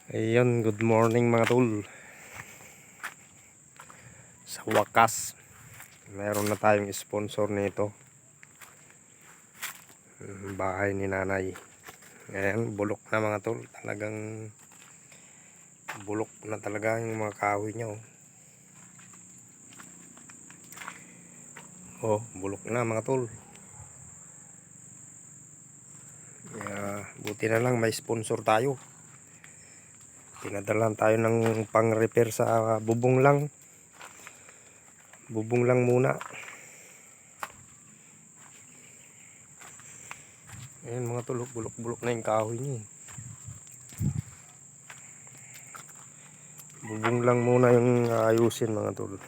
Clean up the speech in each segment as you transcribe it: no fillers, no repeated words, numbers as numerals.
Ayun, good morning mga tol. Sa wakas, meron na tayong sponsor nito. Bahay ni nanay. Ngayon, bulok na mga tol. Talagang bulok na talaga yung mga kahoy niya. Bulok na mga tol. Kaya, buti na lang may sponsor tayo. Pinadalan tayo ng pang-repair sa bubong lang. Bubong lang muna. Ayan mga tol, bulok-bulok na yung kahoy niya. Bubong lang muna yung ayusin mga tol.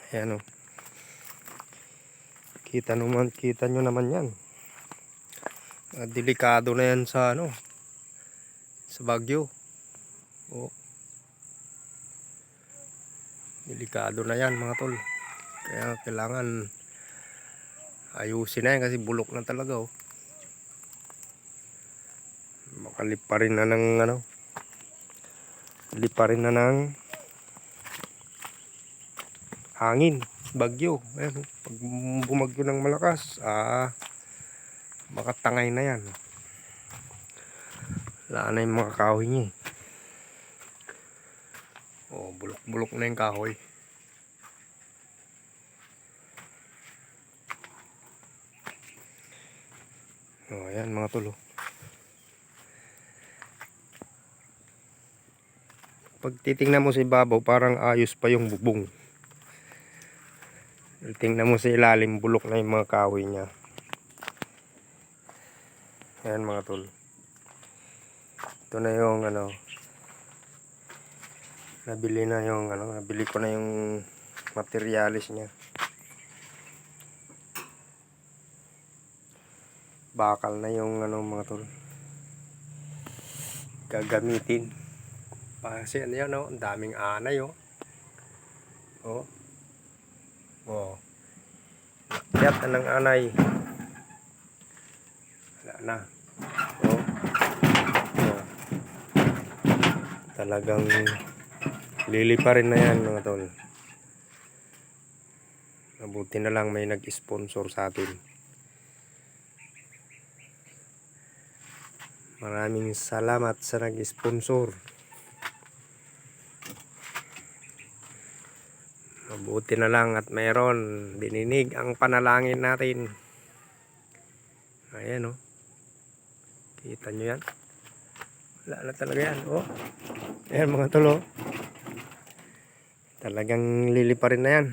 Ayan o. Kita nyo naman yan. Delikado na yan sa sa Baguio. Delikado na yan mga tol. Kaya kailangan ayusin na yan kasi bulok na talaga Makaliparin na ng liparin na ng hangin, bagyo. Ayan, pag bumagyo ng malakas, makatangay na yan. Wala na yung mga kahoy niya. Bulok-bulok na yung kahoy. Ayan mga tol. Pag titingnan mo sa ibabaw, parang ayos pa yung bubong. Tingnan mo sa ilalim, bulok na yung mga kahoy niya. Ayan mga tol. Ito na yung nabili ko na yung materialis niya. Bakal na yung mga tol gagamitin. Kasi yan ang daming anay nakyat na ng anay. Wala na. Talagang liliparin na yan mga tol. Mabuti na lang may nag-sponsor sa atin. Maraming salamat sa nag-sponsor. Mabuti na lang at mayroon dininig ang panalangin natin. Ayan kita nyo yan. Wala na talaga yan ayan mga tol. Talagang liliparin na yan.